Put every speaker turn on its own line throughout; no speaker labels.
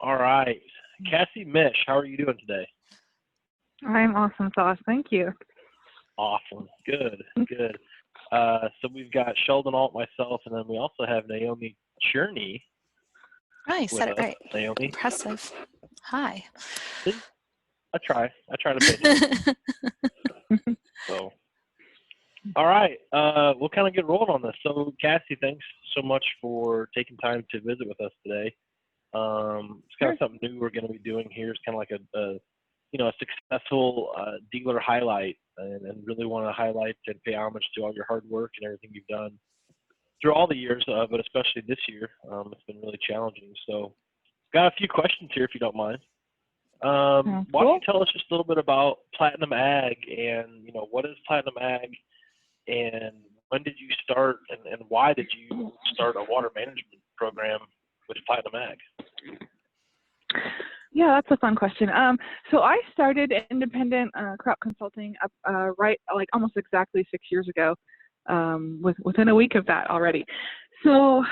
All right. Cassie, Misch, how are you doing today?
I'm awesome sauce. Thank you.
Awesome. Good, good. So we've got Sheldon Alt, myself, and then we also have Naomi Cherney
Oh, you
with
said it
us.
right.
Naomi,
Impressive. Hi.
see? I try. I try to pay attention. So, all right. We'll kind of get rolling on this. So, Cassie, thanks so much for taking time to visit with us today. It's kind of something new we're going to be doing here. It's kind of like a successful dealer highlight, and really want to highlight and pay homage to all your hard work and everything you've done through all the years, but especially this year. It's been really challenging. So, got a few questions here, if you don't mind. Why don't you tell us just a little bit about Platinum Ag, and what is Platinum Ag, and when did you start, and why did you start a water management program with Platinum Ag?
Yeah, that's a fun question. So I started independent crop consulting right like almost exactly 6 years ago, within a week of that already. So,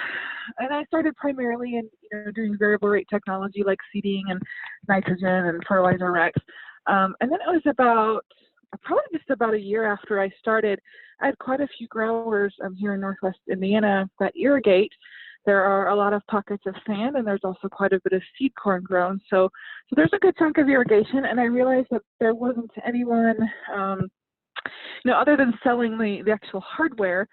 and I started primarily in doing variable rate technology like seeding and nitrogen and fertilizer recs. And then it was probably just about a year after I started, I had quite a few growers here in Northwest Indiana that irrigate. There are a lot of pockets of sand, and there's also quite a bit of seed corn grown. So there's a good chunk of irrigation, and I realized that there wasn't anyone, other than selling the actual hardware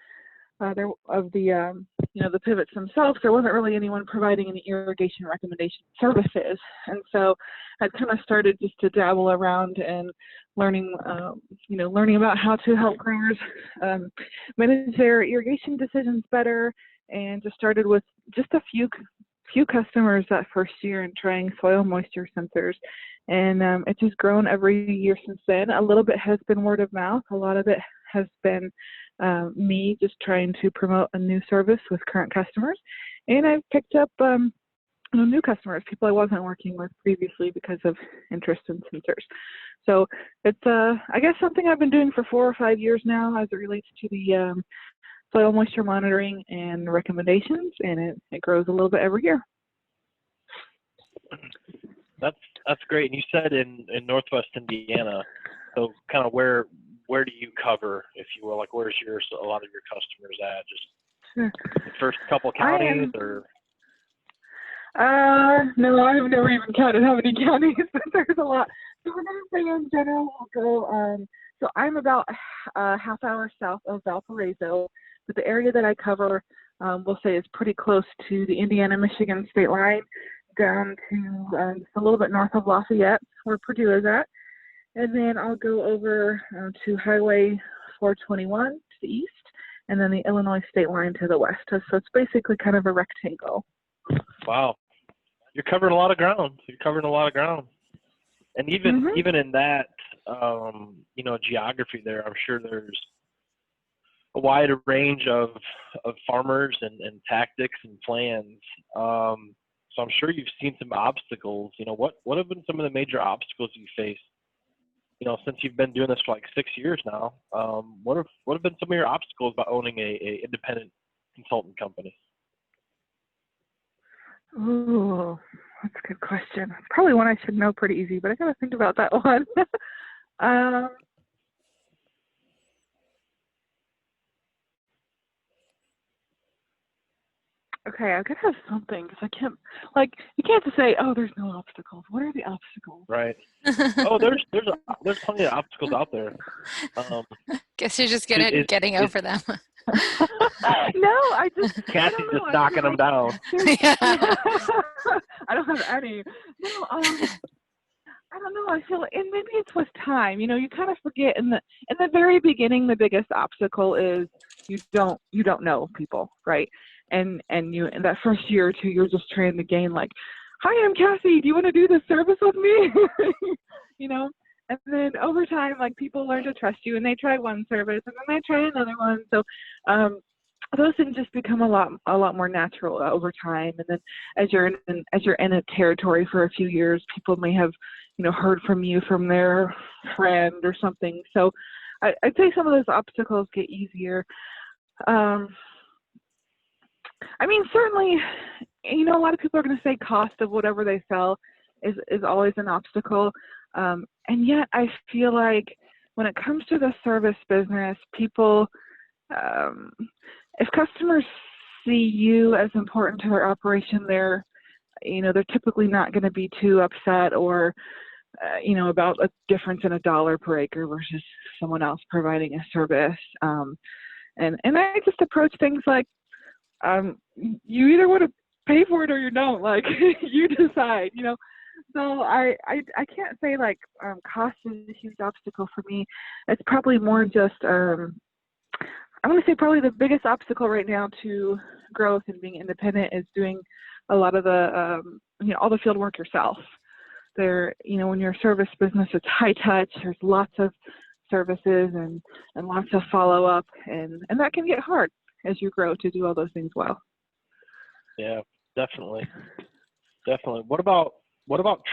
of the pivots themselves, there wasn't really anyone providing any irrigation recommendation services. And so I kind of started just to dabble around and learning about how to help growers manage their irrigation decisions better, and just started with just a few customers that first year and trying soil moisture sensors. And it's just grown every year since then. A little bit has been word of mouth. A lot of it has been me just trying to promote a new service with current customers. And I've picked up new customers, people I wasn't working with previously because of interest in sensors. So it's, I guess, something I've been doing for 4 or 5 years now as it relates to the soil moisture monitoring and recommendations, and it grows a little bit every year.
That's great. And you said in Northwest Indiana, so kind of where do you cover, if you will? Like, where's a lot of your customers at? Just the first couple counties, or?
No, I've never even counted how many counties, but there's a lot. So we're going to say in general, we'll go, so I'm about a half hour south of Valparaiso, but the area that I cover, we'll say, is pretty close to the Indiana-Michigan state line, down to just a little bit north of Lafayette, where Purdue is at. And then I'll go over to Highway 421 to the east, and then the Illinois state line to the west. So it's basically kind of a rectangle.
Wow. You're covering a lot of ground. And even in that, geography there, I'm sure there's a wide range of farmers and tactics and plans. So I'm sure you've seen some obstacles. What have been some of the major obstacles you faced, since you've been doing this for like 6 years now? What have been some of your obstacles about owning a independent consultant company?
Ooh, that's a good question. Probably one I should know pretty easy, but I gotta think about that one. Okay, I gotta have something, because I can't, you can't just say, oh, there's no obstacles. What are the obstacles?
Right. Oh, there's plenty of obstacles out there.
Guess you're just good at getting over them.
No,
Cassie's just knocking them down.
I don't have any. No, I don't know. I feel, and maybe it's with time. You kind of forget in the very beginning. The biggest obstacle is you don't know people, right? And you, in that first year or two, you're just trying to gain, like, hi, I'm Cassie. Do you want to do this service with me? And then over time, like, people learn to trust you, and they try one service, and then they try another one. So those things just become a lot more natural over time. And then as you're in a territory for a few years, people may have heard from you from their friend or something. So I'd say some of those obstacles get easier. I mean, certainly a lot of people are going to say cost of whatever they sell is always an obstacle. And yet I feel like when it comes to the service business, people, if customers see you as important to their operation, they're typically not going to be too upset or, about a difference in $1 per acre versus someone else providing a service. And I just approach things like, you either want to pay for it or you don't, like you decide, So I can't say like cost is a huge obstacle for me. It's probably more just, I want to say probably the biggest obstacle right now to growth and being independent is doing a lot of the, all the field work yourself. When you're a service business, it's high touch. There's lots of services and lots of follow up, and that can get hard as you grow to do all those things well.
Yeah, definitely. What about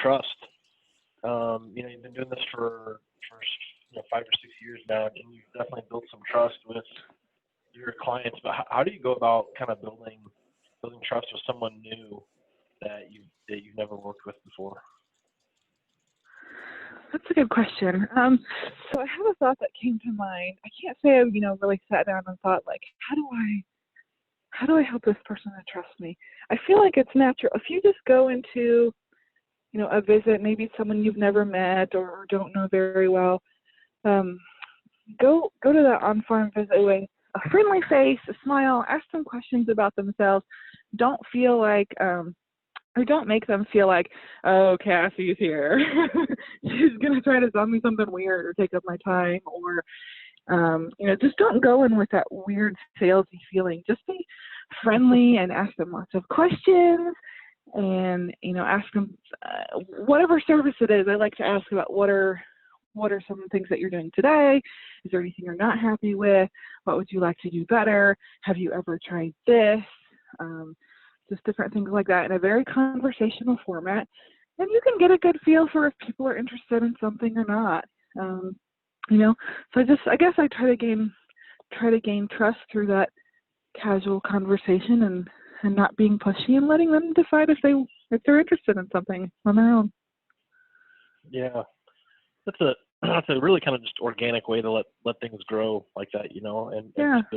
trust? You've been doing this for 5 or 6 years now, and you've definitely built some trust with your clients. But how do you go about kind of building trust with someone new that you've never worked with before?
That's a good question. So I have a thought that came to mind. I can't say I, really sat down and thought like, how do I help this person to trust me? I feel like it's natural. If you just go into, a visit, maybe someone you've never met or don't know very well, go to the on-farm visit with a friendly face, a smile, ask them questions about themselves. Don't feel like, or don't make them feel like, oh, Cassie's here. She's going to try to tell me something weird or take up my time. Or, just don't go in with that weird salesy feeling. Just be friendly and ask them lots of questions and, ask them whatever service it is. I like to ask about what are some things that you're doing today? Is there anything you're not happy with? What would you like to do better? Have you ever tried this? Just different things like that in a very conversational format. And you can get a good feel for if people are interested in something or not. So I guess I try to gain trust through that casual conversation and not being pushy and letting them decide if they're interested in something on their own.
Yeah. That's a really kind of just organic way to let things grow like that, and just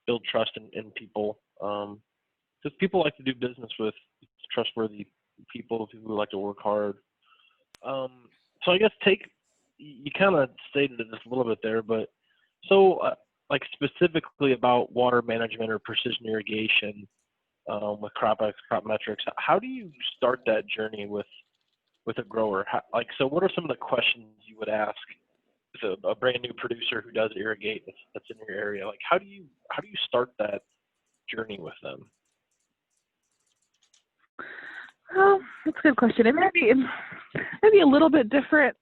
build trust in people. Because people like to do business with trustworthy people who like to work hard. So I guess you kind of stated it just a little bit there, but so like specifically about water management or precision irrigation with CropX, CropMetrics, how do you start that journey with a grower? So what are some of the questions you would ask a brand new producer who does irrigate that's in your area? Like how do you start that journey with them?
Well, that's a good question. It may be a little bit different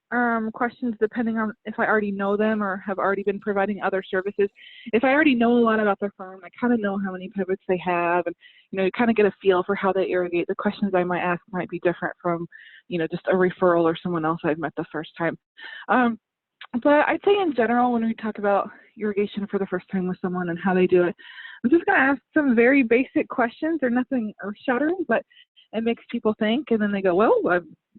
questions depending on if I already know them or have already been providing other services. If I already know a lot about their farm, I kind of know how many pivots they have, and you kind of get a feel for how they irrigate. The questions I might ask might be different from just a referral or someone else I've met the first time. But I'd say in general, when we talk about irrigation for the first time with someone and how they do it, I'm just going to ask some very basic questions. They're nothing earth-shattering, but it makes people think, and then they go, well,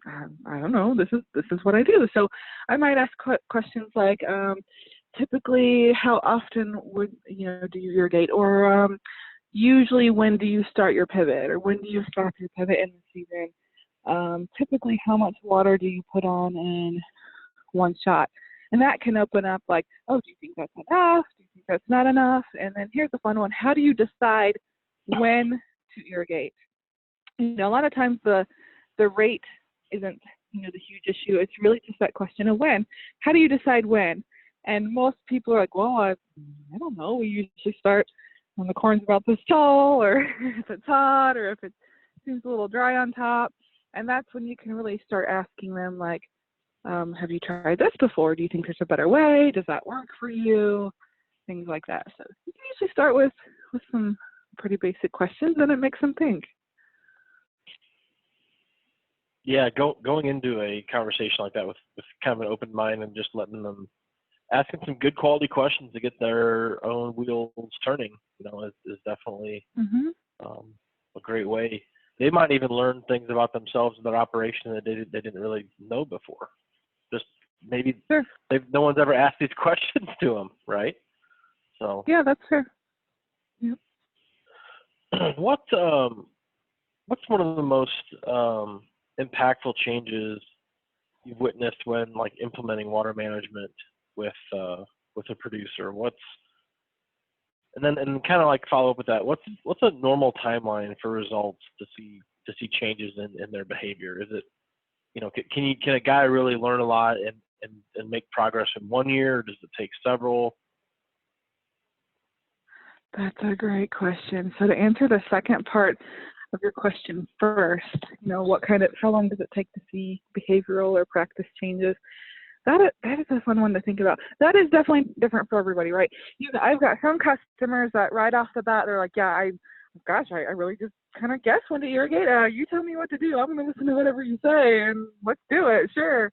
I don't know, this is what I do. So I might ask questions like, typically, how often do you irrigate, or usually when do you start your pivot, or when do you stop your pivot in the season? Typically, how much water do you put on in one shot? And that can open up like, oh, do you think that's enough? Do you think that's not enough? And then here's the fun one: how do you decide when to irrigate? A lot of times the rate isn't, the huge issue. It's really just that question of when. How do you decide when? And most people are like, well, I don't know. We usually start when the corn's about this tall, or if it's hot, or if it seems a little dry on top. And that's when you can really start asking them, like, have you tried this before? Do you think there's a better way? Does that work for you? Things like that. So you can usually start with some pretty basic questions, and it makes them think.
Yeah, going into a conversation like that with kind of an open mind and just letting them, asking some good quality questions to get their own wheels turning, is definitely a great way. They might even learn things about themselves and their operation that they didn't really know before. Just maybe
Sure.
no one's ever asked these questions to them, right? So
Yeah, that's fair. Yep.
What's one of the most impactful changes you've witnessed when like implementing water management with a producer? And kind of like follow up with that. What's a normal timeline for results to see changes in their behavior? Is it, can a guy really learn a lot and make progress in 1 year, or does it take several?
That's a great question. So to answer the second part of your question first, how long does it take to see behavioral or practice changes? That is a fun one to think about. That is definitely different for everybody, right? I've got some customers that right off the bat, they're like, yeah, I really just kind of guess when to irrigate. You tell me what to do. I'm going to listen to whatever you say, and let's do it, sure.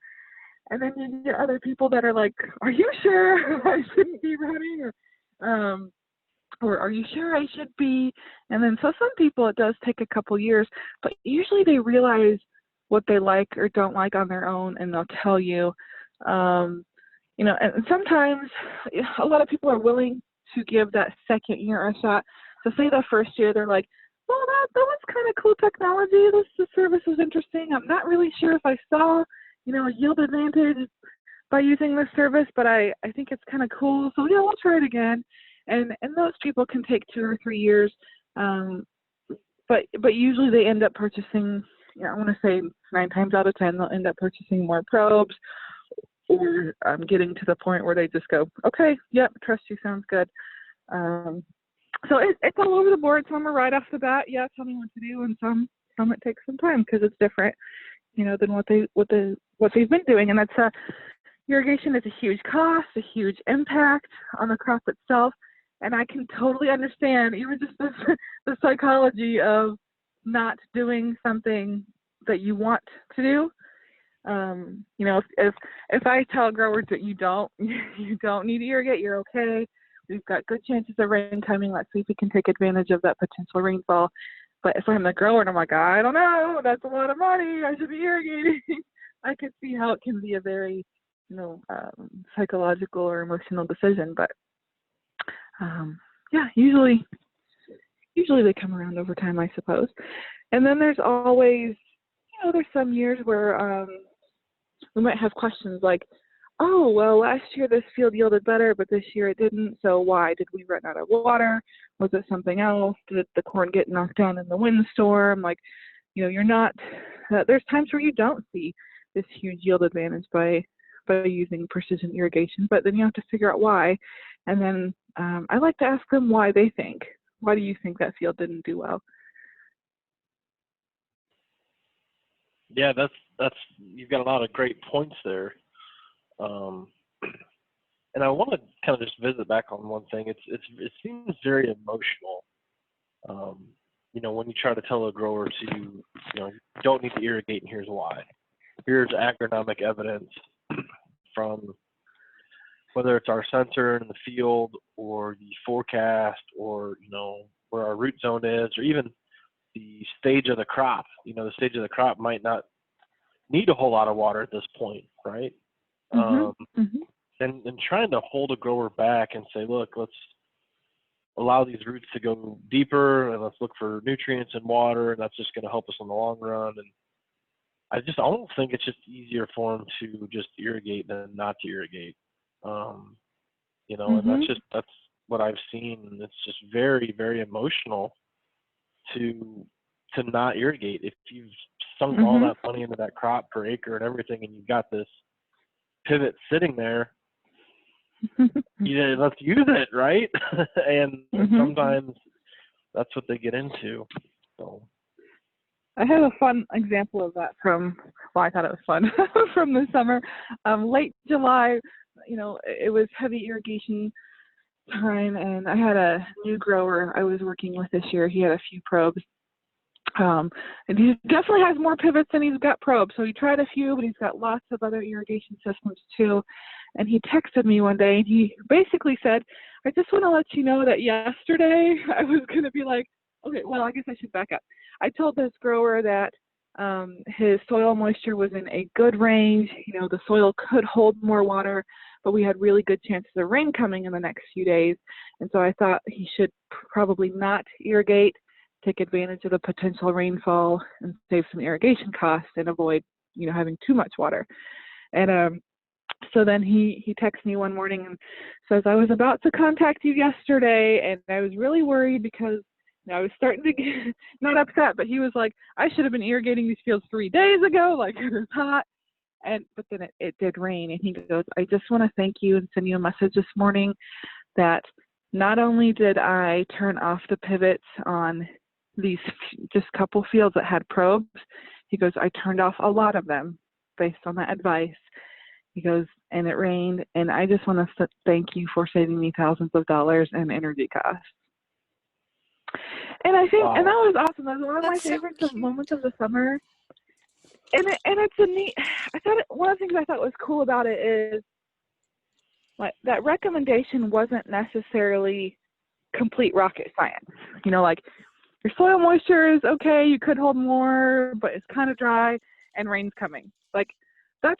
And then you get other people that are like, are you sure I shouldn't be running? Or are you sure I should be? And then so some people it does take a couple years, but usually they realize what they like or don't like on their own, and they'll tell you. And sometimes a lot of people are willing to give that second year a shot. So say the first year they're like, well, that was kind of cool technology. The service was interesting. I'm not really sure if I saw, a yield advantage by using this service, but I think it's kind of cool. So yeah, we'll try it again. And those people can take 2 or 3 years. But usually they end up purchasing, I want to say 9 times out of 10, they'll end up purchasing more probes, or getting to the point where they just go, okay, yep, trust you, sounds good. So it's all over the board. Some are right off the bat, yeah, tell me what to do, and some it takes some time because it's different, than what they've been doing. And that's irrigation is a huge cost, a huge impact on the crop itself, and I can totally understand even just the psychology of not doing something that you want to do. If I tell growers that you don't need to irrigate, you're okay. We've got good chances of rain coming. Let's see if we can take advantage of that potential rainfall. But if I'm the grower and I'm like, I don't know, that's a lot of money, I should be irrigating, I could see how it can be a very, psychological or emotional decision. But yeah, usually they come around over time, I suppose. And then there's always, there's some years where we might have questions like, oh, well, last year this field yielded better, but this year it didn't. So why? Did we run out of water? Was it something else? Did the corn get knocked down in the windstorm? Like, you're not, there's times where you don't see this huge yield advantage by using precision irrigation, but then you have to figure out why. And then I like to ask them why they think. Why do you think that field didn't do well?
Yeah, that's you've got a lot of great points there. And I want to kind of just visit back on one thing. It seems very emotional. When you try to tell a grower to, you don't need to irrigate, and here's why. Here's agronomic evidence from whether it's our sensor in the field or the forecast, or where our root zone is, or even the stage of the crop. The stage of the crop might not need a whole lot of water at this point, right? And trying to hold a grower back and say, look, let's allow these roots to go deeper, and let's look for nutrients and water, and that's just going to help us in the long run. And I almost think it's just easier for them to just irrigate than not to irrigate. And that's what I've seen. And it's just very, very emotional to not irrigate. If you've sunk all that money into that crop per acre and everything, and you've got this pivot sitting there, let's use it, right? and sometimes that's what they get into. So
I have a fun example of that I thought it was fun from the summer. Late July, it was heavy irrigation time, and I had a new grower I was working with this year. He had a few probes. And he definitely has more pivots than he's got probes. So he tried a few, but he's got lots of other irrigation systems too. And he texted me one day, and he basically said, I just want to let you know that yesterday I was going to be like, Okay, well, I guess I should back up. I told this grower that his soil moisture was in a good range. You know, the soil could hold more water, but we had really good chances of rain coming in the next few days. And so I thought he should probably not irrigate, take advantage of the potential rainfall and save some irrigation costs and avoid, you know, having too much water. And so then he texts me one morning and says, I was about to contact you yesterday, and I was really worried because I was starting to get, not upset, but he was like, I should have been irrigating these fields 3 days ago, like it was hot. But then it did rain, and he goes, I just want to thank you and send you a message this morning that not only did I turn off the pivots on these just couple fields that had probes, he goes, I turned off a lot of them based on that advice. He goes, and it rained, and I just want to thank you for saving me thousands of dollars in energy costs. And I think, and that was awesome. That was one of my favorite moments of the summer. And it's a neat. I thought one of the things I thought was cool about it is like that recommendation wasn't necessarily complete rocket science. You know, like your soil moisture is okay, you could hold more, but it's kind of dry, and rain's coming. Like that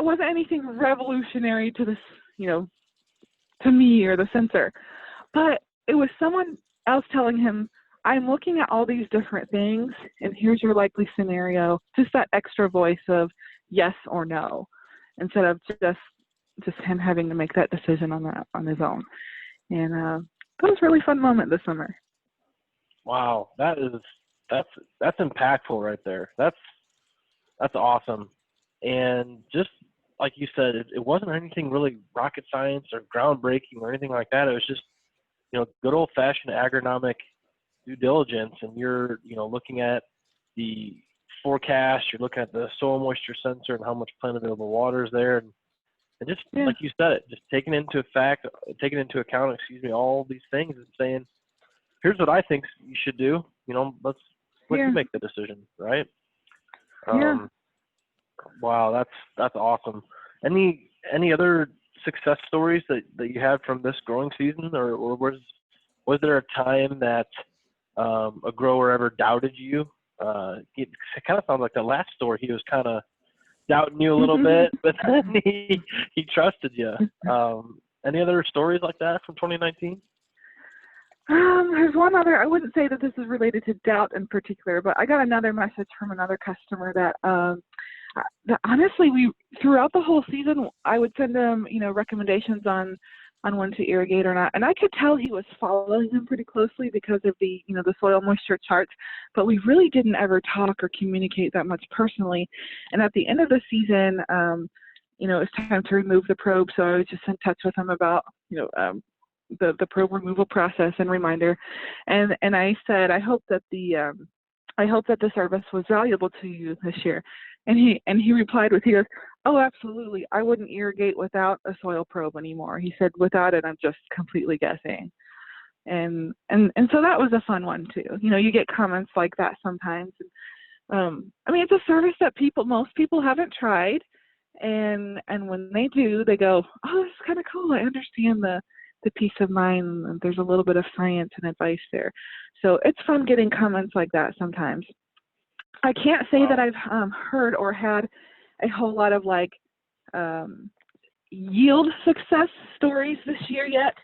wasn't anything revolutionary to this, you know, to me or the sensor, but it was someone else telling him, I'm looking at all these different things, and here's your likely scenario. Just that extra voice of yes or no, instead of just him having to make that decision on his own. And that was a really fun moment this summer.
Wow, that's impactful right there. That's awesome. And just like you said, it wasn't anything really rocket science or groundbreaking or anything like that. It was just, you know, good old fashioned agronomic due diligence, and you're, you know, looking at the forecast, you're looking at the soil moisture sensor and how much plant available water is there, and just like you said, just taking into account, all these things and saying, here's what I think you should do. You know, let's let you make the decision, right? Wow, that's awesome. Any other success stories that you had from this growing season, or was there a time that a grower ever doubted you? It kind of sounds like the last story. He was kind of doubting you a little bit, but then he trusted you. Any other stories like that from 2019?
There's one other. I wouldn't say that this is related to doubt in particular, but I got another message from another customer that honestly, we throughout the whole season, I would send him, you know, recommendations on when to irrigate or not, and I could tell he was following them pretty closely because of the, you know, the soil moisture charts. But we really didn't ever talk or communicate that much personally. And at the end of the season, you know, it was time to remove the probe, so I was just in touch with him about, you know, the probe removal process and reminder, and I said, I hope that the service was valuable to you this year. And he replied with, he goes, oh, absolutely. I wouldn't irrigate without a soil probe anymore. He said, without it, I'm just completely guessing. And so that was a fun one too. You know, you get comments like that sometimes. I mean, it's a service that most people haven't tried. And when they do, they go, oh, this is kind of cool. I understand the peace of mind, and there's a little bit of science and advice there. So it's fun getting comments like that sometimes. I can't say that I've heard or had a whole lot of like yield success stories this year yet,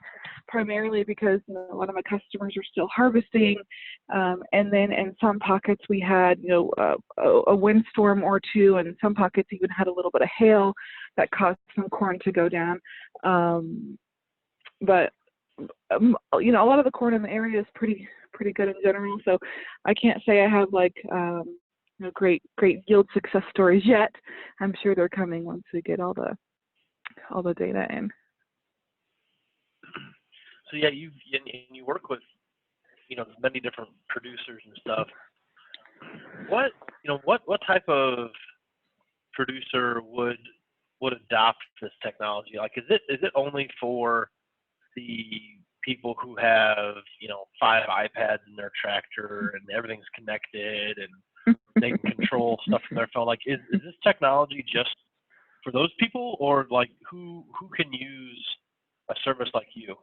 primarily because, you know, a lot of my customers are still harvesting, and then in some pockets we had, you know, a windstorm or two, and some pockets even had a little bit of hail that caused some corn to go down. But you know, a lot of the corn in the area is pretty good in general, so I can't say I have like you know, great yield success stories yet. I'm sure they're coming once we get all the data in.
So yeah, you work with, you know, many different producers and stuff. What type of producer would adopt this technology? Like, is it only for the people who have, you know, 5 iPads in their tractor and everything's connected and they can control stuff from their phone? Like, is this technology just for those people, or like who can use a service like you?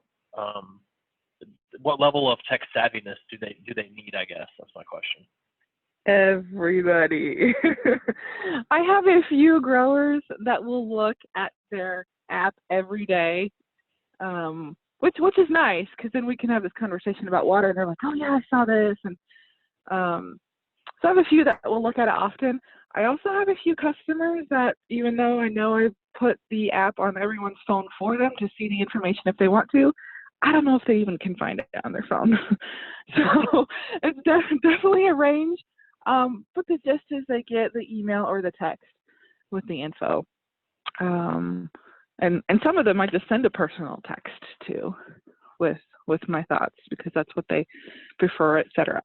what level of tech savviness do they need? I guess that's my question.
Everybody. I have a few growers that will look at their app every day, which is nice because then we can have this conversation about water, and they're like, oh yeah, I saw this, and so I have a few that will look at it often. I also have a few customers that, even though I know I've put the app on everyone's phone for them to see the information if they want to, I don't know if they even can find it on their phone. So it's definitely a range. But the gist is they get the email or the text with the info. And some of them I just send a personal text to with my thoughts because that's what they prefer, etc.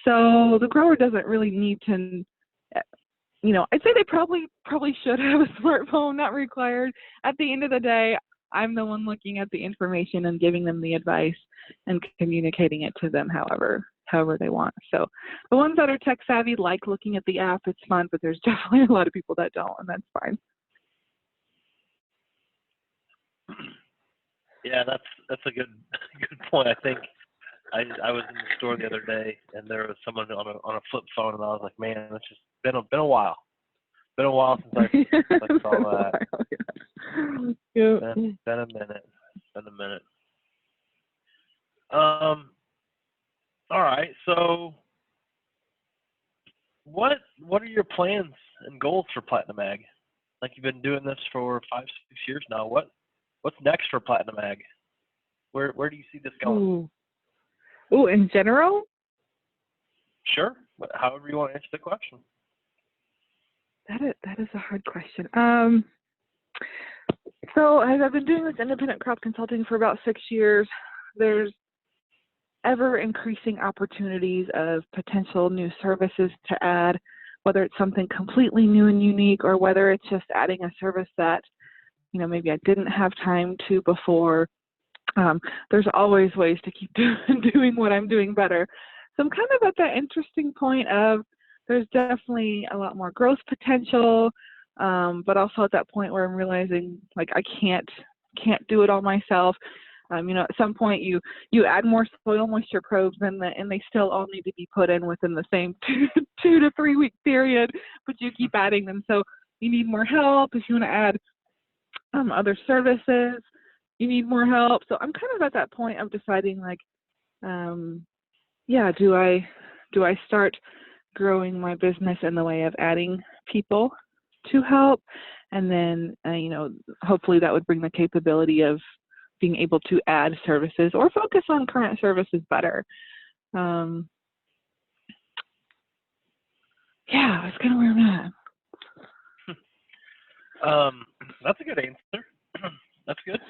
So the grower doesn't really need to, I'd say they probably should have a smartphone, not required. At the end of the day, I'm the one looking at the information and giving them the advice and communicating it to them however they want. So the ones that are tech savvy like looking at the app, it's fun, but there's definitely a lot of people that don't, and that's fine.
Yeah, that's a good point. I think I was in the store the other day and there was someone on a flip phone, and I was like, man, it's just been a while. Been a while since I saw that.
Yeah.
Been a minute. All right. So, what are your plans and goals for Platinum Ag? Like, you've been doing this for 5-6 years now. What's next for Platinum Ag? Where do you see this going?
Ooh, in general?
Sure. However you want to answer the question.
That is a hard question. So as I've been doing this independent crop consulting for about 6 years, there's ever increasing opportunities of potential new services to add, whether it's something completely new and unique or whether it's just adding a service that, maybe I didn't have time to before. There's always ways to keep doing what I'm doing better. So I'm kind of at that interesting point of there's definitely a lot more growth potential, but also at that point where I'm realizing like I can't do it all myself. At some point you add more soil moisture probes and they still all need to be put in within the same 2 to 3 week period, but you keep adding them. So you need more help. If you want to add other services, you need more help. So I'm kind of at that point of deciding like, do I start growing my business in the way of adding people to help? And then, hopefully that would bring the capability of being able to add services or focus on current services better. That's kind of where I'm at.
That's a good answer. That's good.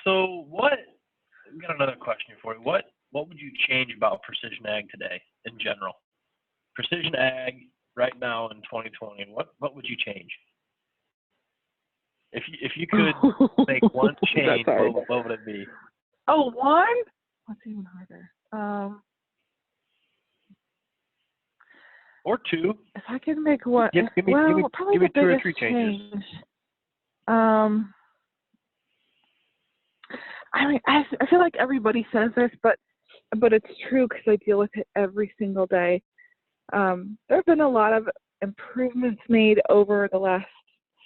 So I've got another question for you. What would you change about precision ag today in general? Precision ag right now in 2020, what would you change? If you could make one change, what would it be?
Oh, one? What's even harder?
Or two.
If I could make one,
give me 2 or 3 changes.
I feel like everybody says this, but it's true because I deal with it every single day. There have been a lot of improvements made over the last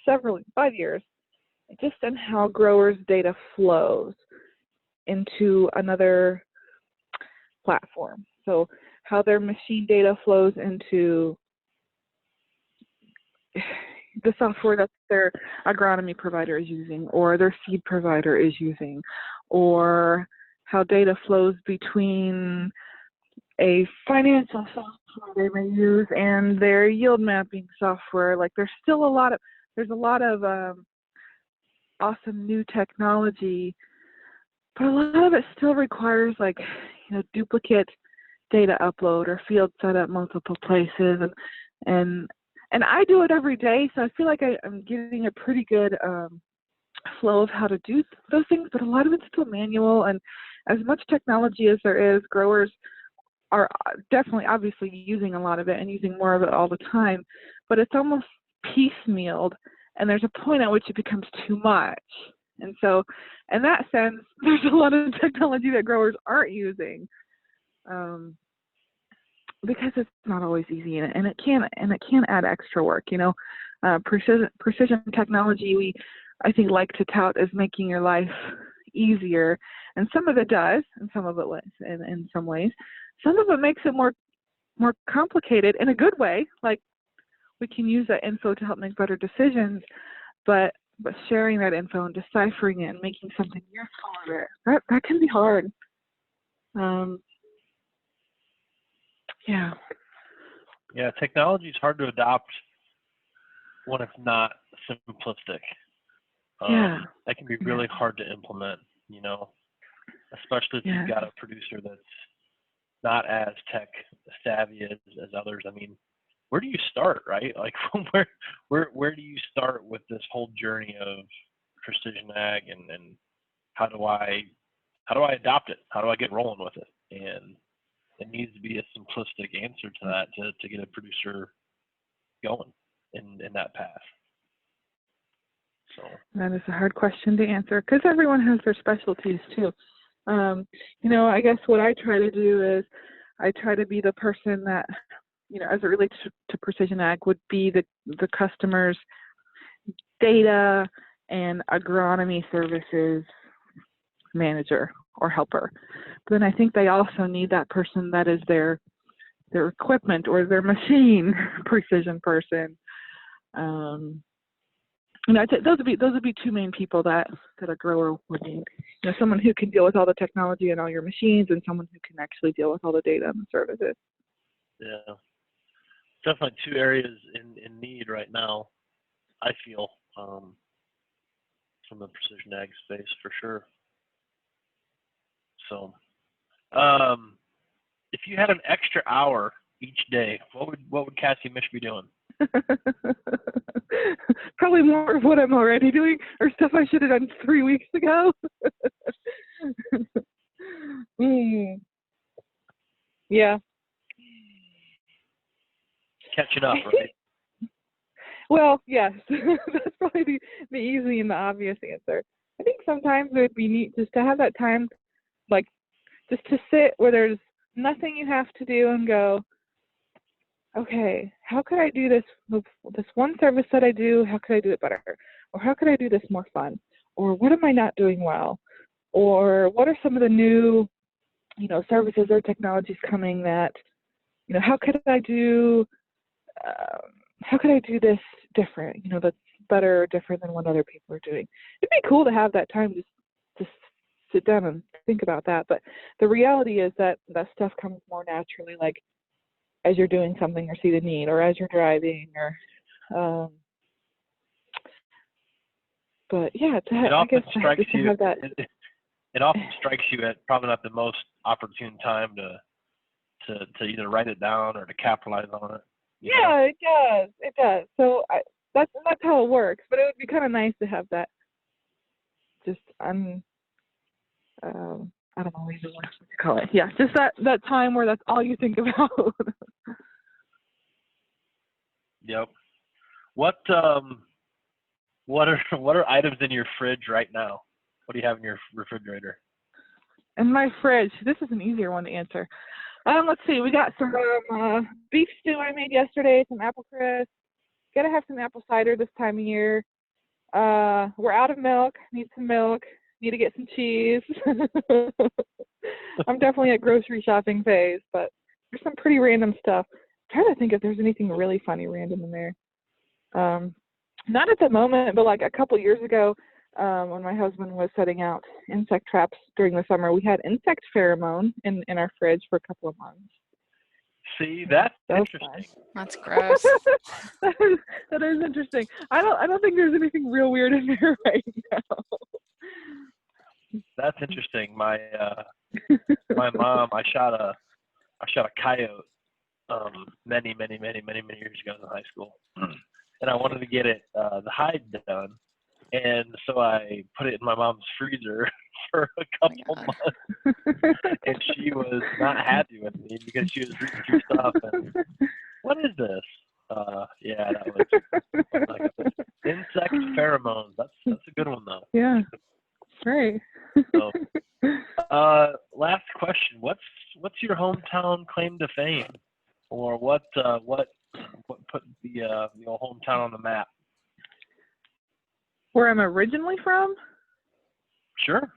5 years, just in how growers' data flows into another platform. So how their machine data flows into the software that their agronomy provider is using or their seed provider is using, or how data flows between a financial software they may use and their yield mapping software. Like there's a lot of awesome new technology, but a lot of it still requires duplicate data upload or field setup multiple places, and I do it every day, so I feel like I'm getting a pretty good flow of how to do those things, but a lot of it's still manual, and as much technology as there is, growers are definitely obviously using a lot of it and using more of it all the time, but it's almost piecemealed, and there's a point at which it becomes too much. And so in that sense, there's a lot of technology that growers aren't using. Because it's not always easy, and it can add extra work. Precision technology, I think like to tout as making your life easier, and some of it does, and some of it in some ways. Some of it makes it more complicated in a good way. Like we can use that info to help make better decisions, but sharing that info and deciphering it and making something useful of it, that can be hard.
Yeah, technology is hard to adopt when it's not simplistic. That can be really hard to implement, especially if you've got a producer that's not as tech savvy as others. I mean, where do you start, right? Like where do you start with this whole journey of precision ag, and how do I adopt it? How do I get rolling with it? And it needs to be a simplistic answer to that to get a producer going in that path. So
that is a hard question to answer because everyone has their specialties too. I guess what I try to do is I try to be the person that, as it relates to precision ag, would be the customer's data and agronomy services manager or helper. But then I think they also need that person that is their equipment or their machine precision person. Those would be two main people that a grower would need. Someone who can deal with all the technology and all your machines, and someone who can actually deal with all the data and the services.
Yeah, definitely two areas in need right now, I feel, from the precision ag space for sure. So, if you had an extra hour each day, what would Cassie Misch be doing?
Probably more of what I'm already doing, or stuff I should have done 3 weeks ago. Yeah.
Catching up, right?
Well, yes. That's probably the easy and the obvious answer. I think sometimes it would be neat just to have that time, like just to sit where there's nothing you have to do and go, okay, how could I do this one service that I do? How could I do it better? Or how could I do this more fun? Or what am I not doing well? Or what are some of the new, services or technologies coming that, how could I do this different? That's better or different than what other people are doing. It'd be cool to have that time to sit down and think about that. But the reality is that stuff comes more naturally, like as you're doing something or see the need, or as you're driving, or but yeah,
it often strikes you at probably not the most opportune time to either write it down or to capitalize on it.
Yeah, it does. So that's how it works. But it would be kind of nice to have that. Just I don't know even what to call it. Yeah, just that time where that's all you think about.
Yep. What are items in your fridge right now? What do you have in your refrigerator?
In my fridge, this is an easier one to answer. Let's see. We got some beef stew I made yesterday, some apple crisp. Gotta have some apple cider this time of year. We're out of milk. Need some milk. Need to get some cheese. I'm definitely at grocery shopping phase, but there's some pretty random stuff. I'm trying to think if there's anything really funny random in there. Not at the moment, but like a couple years ago, when my husband was setting out insect traps during the summer, we had insect pheromone in our fridge for a couple of months.
See, that's interesting.
That's gross.
that is interesting. I don't think there's anything real weird in there right now.
That's interesting. My mom, I shot a coyote many years ago in high school, and I wanted to get it the hide done, and so I put it in my mom's freezer for a couple months, and she was not happy with me because she was reading through stuff and what is this? Yeah, that was like insect pheromones. That's a good one though.
Yeah.
question. What's your hometown claim to fame, or what put the old hometown on the map?
Where I'm originally from,
Sure.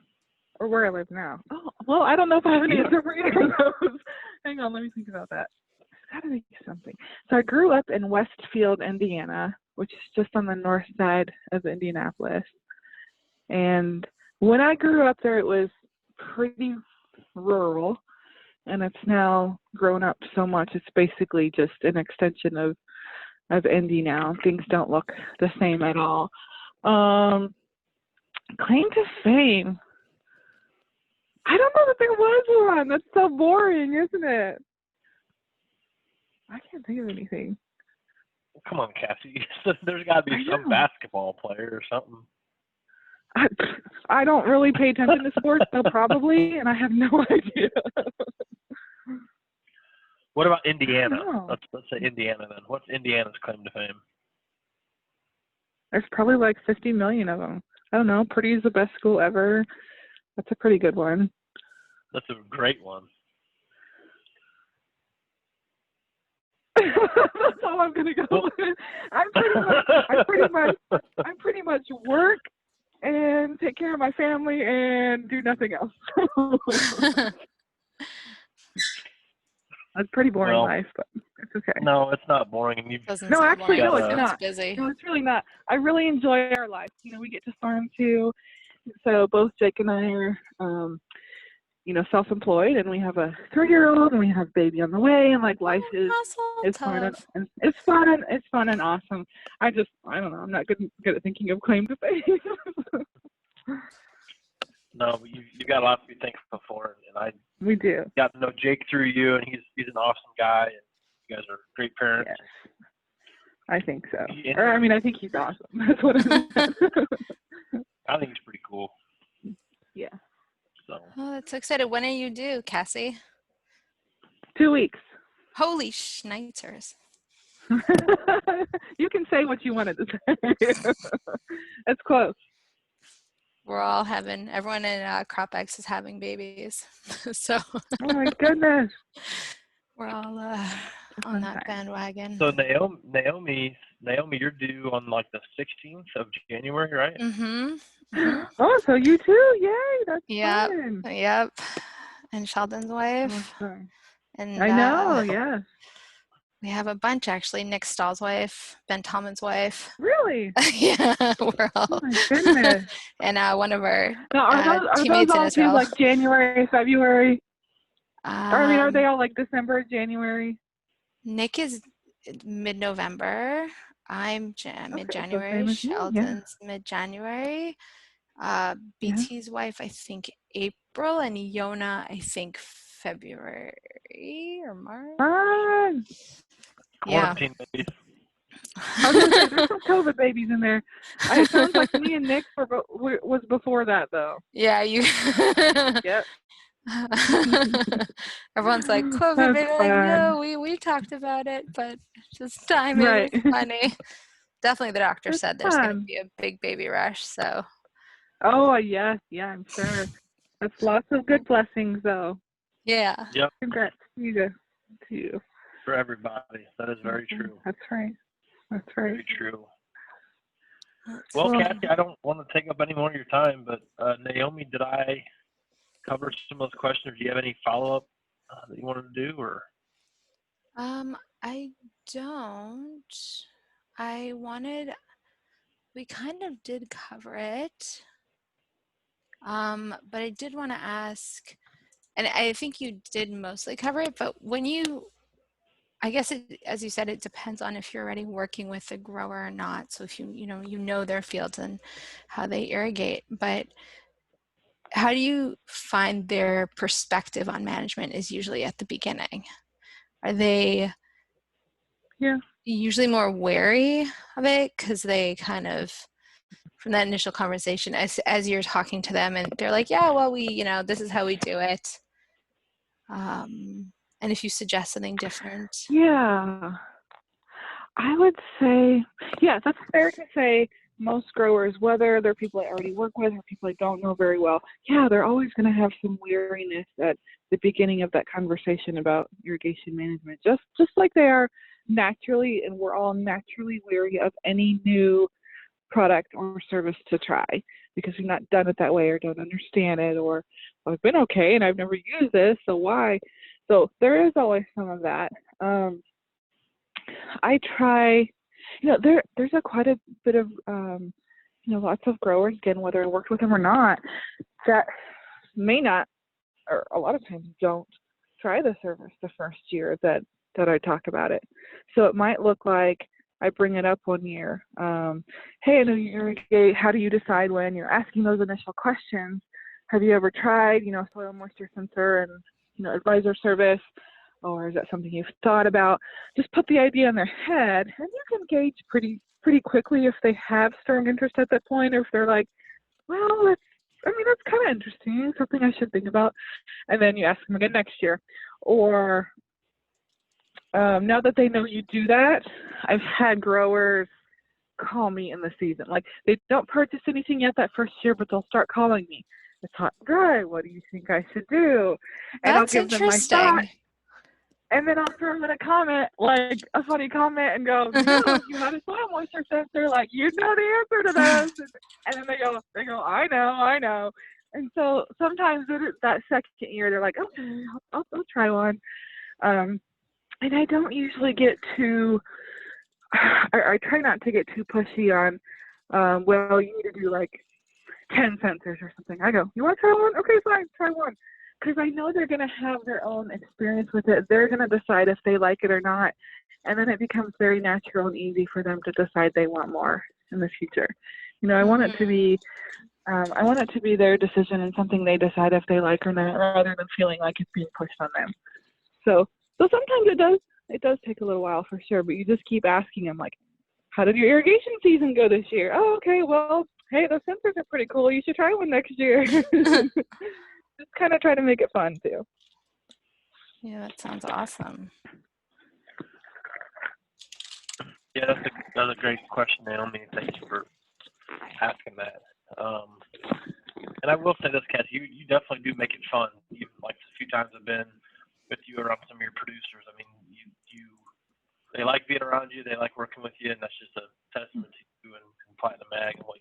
or where I live now? Oh, well, I don't know if I have an answer for either of those. Hang on, let me think about that. There's got to be something. So I grew up in Westfield, Indiana, which is just on the north side of Indianapolis. And when I grew up there, it was pretty rural, and it's now grown up so much. It's basically just an extension of Indy now. Things don't look the same at all. Claim to fame. I don't know that there was one. That's so boring, isn't it? I can't think of anything.
Come on, Cassie. There's got to be some basketball player or something.
I don't really pay attention to sports, so probably, and I have no idea.
What about Indiana? Let's say Indiana then. What's Indiana's claim to fame?
There's probably like 50 million of them. I don't know. Purdy's the best school ever. That's a pretty good one.
That's a great one.
That's all I'm gonna go with. I pretty much work and take care of my family and do nothing else. That's a pretty boring life, but it's okay.
No, it's not boring.
No, actually, no, it's not.
It's busy.
No, it's really not. I really enjoy our life. We get to farm too. So both Jake and I are, self-employed, and we have a 3-year-old, and we have a baby on the way, and like life is fun, and it's fun and awesome. I don't know. I'm not good at thinking of claim to fame.
No, but you got a lot to be thankful for, and
we do.
Got to know Jake through you, and he's an awesome guy, and you guys are great parents.
Yes. I think so. I think he's awesome. That's what I meant.
I think he's pretty cool.
Yeah.
So.
Oh, that's so excited. When are you due, Cassie?
2 weeks.
Holy schnitzers.
You can say what you wanted to say. It's close.
Everyone in CropX is having babies. So.
Oh my goodness.
We're all on that bandwagon.
So Naomi, you're due on like the 16th of January, right?
Mm-hmm. Mm-hmm.
Oh, so you too? Yay, that's fun.
Yep. And Sheldon's wife.
Awesome.
And
I know, yes.
We have a bunch actually. Nick Stahl's wife, Ben Tallman's wife.
Really?
Yeah, we're all.
Oh my goodness.
And one of our
are
teammates
those all
in Israel.
Like January, February? Are they all like December, January?
Nick is mid-November. I'm mid-January.
So
Sheldon's mid-January. BT's wife, I think April, and Yona, I think February or March.
Fun.
Quarantine babies.
I was gonna say, there's some COVID babies in there. It sounds like me and Nick was before that though.
Yeah, you.
Yep.
Everyone's like COVID baby. Like, no, we talked about it, but just timing is funny. Definitely, the doctor said there's going to be a big baby rush. So.
Oh yes, yeah, I'm sure. That's lots of good blessings, though.
Yeah.
Yep.
Congrats to you.
For everybody, that is very true.
That's right.
Very true. Well, Cassie, I don't want to take up any more of your time, but Naomi, did I cover some of those questions? Do you have any follow-up that you wanted to do, or?
I don't. We kind of did cover it. But I did want to ask, and I think you did mostly cover it, but I guess as you said, it depends on if you're already working with the grower or not. So if you know their fields and how they irrigate, but how do you find their perspective on management is usually at the beginning? Are they usually more wary of it because they kind of, from that initial conversation, as you're talking to them and they're like, yeah, well, this is how we do it. And if you suggest something different.
Yeah. I would say, yes, that's fair to say most growers, whether they're people I already work with or people I don't know very well, yeah, they're always going to have some weariness at the beginning of that conversation about irrigation management, just like they are naturally, and we're all naturally weary of any new product or service to try because we've not done it that way or don't understand it, or well, I've been okay and I've never used this, so why? So there is always some of that. I try, there's quite a bit of, lots of growers, again, whether I worked with them or not, that may not, or a lot of times don't try the service the first year that I talk about it. So it might look like I bring it up one year. Hey, I know you irrigate. How do you decide when? You're asking those initial questions. Have you ever tried, soil moisture sensor and, advisor service? Or is that something you've thought about? Just put the idea in their head, and you can gauge pretty quickly if they have strong interest at that point, or if they're like, well, that's kind of interesting, something I should think about. And then you ask them again next year. Or now that they know you do that, I've had growers call me in the season. Like, they don't purchase anything yet that first year, but they'll start calling me. It's hot and dry. What do you think I should do? And
That's
I'll give them my thought.
interesting.
And then I'll throw in a comment, like a funny comment, and go, if you had a soil moisture sensor, like, you'd know the answer to this. And then they go, I know. And so sometimes that second year, they're like, okay, I'll try one. And I don't usually get too, I try not to get too pushy on, well, you need to do like 10 sensors or something. I go, you want to try one? Okay, fine, try one. Because I know they're going to have their own experience with it. They're going to decide if they like it or not. And then it becomes very natural and easy for them to decide they want more in the future. I want it to be, their decision and something they decide if they like or not, rather than feeling like it's being pushed on them. So sometimes it does take a little while for sure, but you just keep asking them, like, how did your irrigation season go this year? Oh, okay, well, hey, those sensors are pretty cool. You should try one next year. Just kind of try to make it fun too.
Yeah, that sounds awesome.
Yeah, that's a great question, Naomi. Thank you for asking that. And I will say this, Cassie, you definitely do make it fun. Even like a few times I've been with you around some of your producers. I mean, they like being around you. They like working with you, and that's just a testament to you and Platinum Ag and what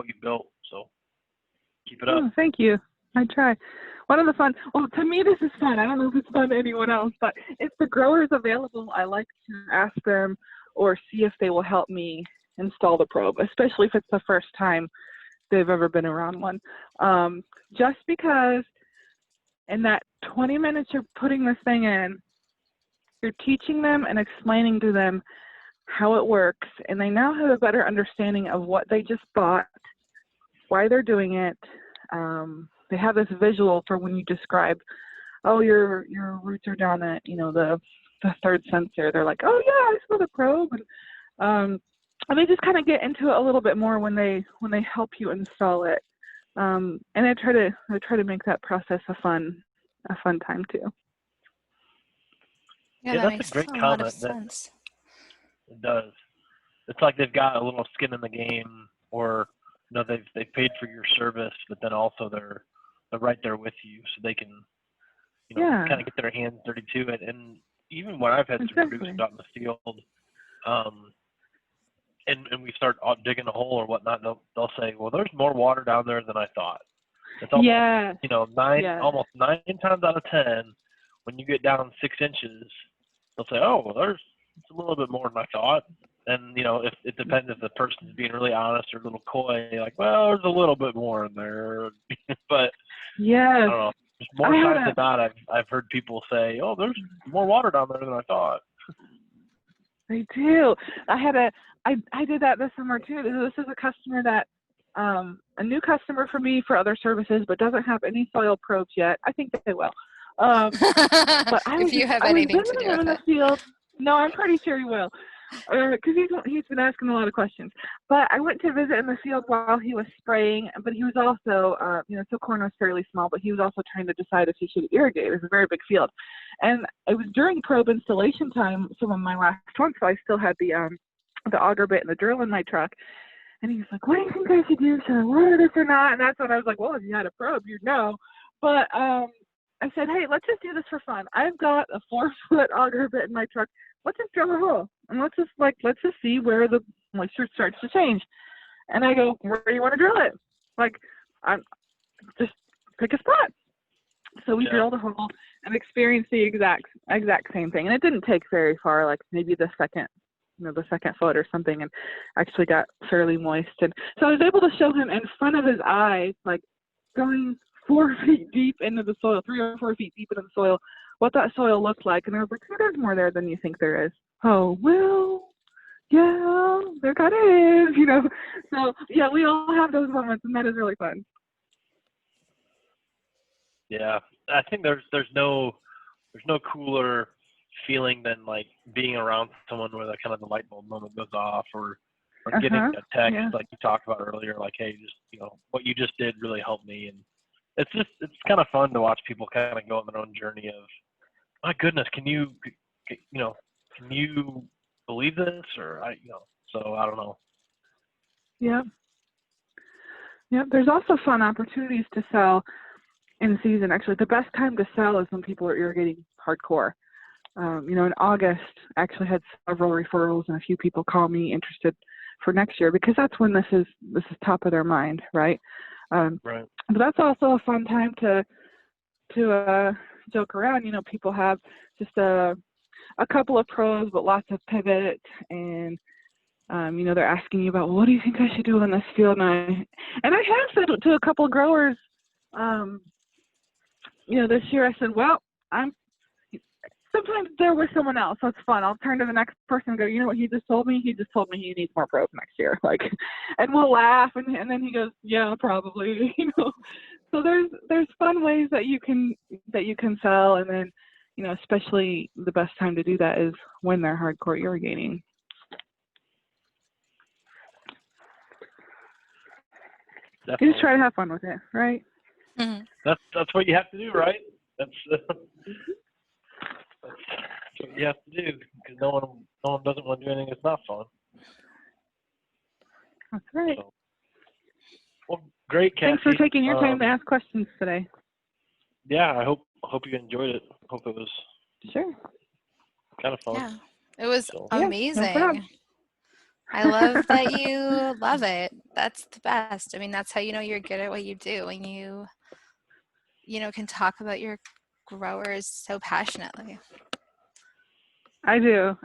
you built. So keep it up.
Oh, thank you. I try. One of the fun, to me this is fun. I don't know if it's fun to anyone else, but if the grower is available, I like to ask them or see if they will help me install the probe, especially if it's the first time they've ever been around one. Just because in that 20 minutes you're putting this thing in, you're teaching them and explaining to them how it works, and they now have a better understanding of what they just bought, why they're doing it. They have this visual for when you describe, oh, your roots are down at, the third sensor. They're like, oh yeah, I saw the probe, and they just kind of get into it a little bit more when they help you install it. And I try to make that process a fun time too.
Yeah,
Yeah,
that
that's
makes
a great
a lot of
comment.
sense.
It does. It's like they've got a little skin in the game, or they've paid for your service, but then also they're right there with you, so they can kind of get their hands dirty to it. And even when I've had some producers out in the field, and we start digging a hole or whatnot, they'll say, well, there's more water down there than I thought. It's almost, almost 9 times out of 10, when you get down 6 inches, they'll say, oh, well, it's a little bit more than I thought. And, if it depends if the person's being really honest or a little coy, like, well, there's a little bit more in there. But I don't know. There's more times than not, I've heard people say, oh, there's more water down there than I thought.
They do. I did that this summer too. This is a customer that, a new customer for me for other services, but doesn't have any soil probes yet. I think they will. But
if you have anything to do with it.
Field. No, I'm pretty sure he will. Because he's been asking a lot of questions. But I went to visit in the field while he was spraying, but he was also, so corn was fairly small, but he was also trying to decide if he should irrigate. It was a very big field. And it was during probe installation time, some of my last one, so I still had the auger bit and the drill in my truck. And he's like, what do you think I should do? Should I water this or not? And that's when I was like, well, if you had a probe, you'd know. But I said, hey, let's just do this for fun. I've got a 4-foot auger bit in my truck. Let's just drill a hole. And let's just see where the moisture starts to change. And I go, where do you want to drill it? Like, I'm just pick a spot. So we drilled a hole and experienced the exact same thing. And it didn't take very far, like maybe the second foot or something, and actually got fairly moist. And so I was able to show him in front of his eyes, like going 4 feet deep into the soil, 3 or 4 feet deep into the soil, what that soil looked like. And I was like, oh, there's more there than you think there is. Oh, well, yeah, there kind of is, you know. So yeah, we all have those moments, and that is really fun.
Yeah, I think there's no cooler feeling than like being around someone where that kind of the light bulb moment goes off, or getting a text like you talked about earlier, like, hey, just, you know, what you just did really helped me. And it's kind of fun to watch people kind of go on their own journey of, my goodness, can you believe this? Or so I don't know.
Yeah. There's also fun opportunities to sell in season. Actually, the best time to sell is when people are irrigating hardcore. In August, I actually had several referrals and a few people call me interested for next year, because that's when this is top of their mind, right?
Right.
But that's also a fun time to joke around. You know, people have just a couple of pros, but lots of pivot, and they're asking you about, well, what do you think I should do in this field? And I have said to a couple of growers, this year I said, well, sometimes they're with someone else, so it's fun. I'll turn to the next person and go, you know what he just told me? He just told me he needs more probes next year. Like, and we'll laugh, and then he goes, yeah, probably, So there's fun ways that you can sell, and then, especially the best time to do that is when they're hardcore irrigating.
Definitely.
You just try to have fun with it, right?
Mm-hmm.
That's what you have to do, right? That's what you have to do, because no one doesn't want to do anything that's not fun.
That's right.
So, well, great, Cassie.
Thanks for taking your time to ask questions today.
Yeah, I hope you enjoyed it. Hope it was
Sure.
kind of fun.
Yeah, it was
Yeah,
amazing.
no problem.
I love that you love it. That's the best. I mean, that's how you know you're good at what you do, when you can talk about your growers so passionately.
I do.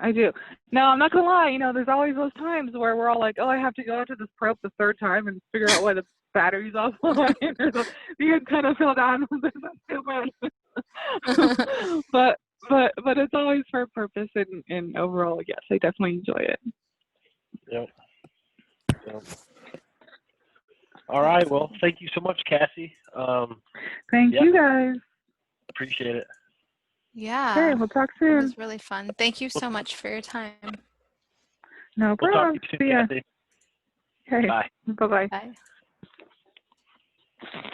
No, I'm not gonna lie. There's always those times where we're all like, oh, I have to go out to this probe the 3rd time and figure out why the battery's offline. You can kind of feel down. That's too bad. but it's always for a purpose, and overall, yes, I definitely enjoy it.
Yep. All right. Well, thank you so much, Cassie.
Thank you, guys.
Appreciate it.
Yeah.
Okay, we'll talk soon.
It was really fun. Thank you so much for your time.
No problem.
We'll talk to you soon, Cassie.
Okay.
Bye.
Bye-bye.
Bye.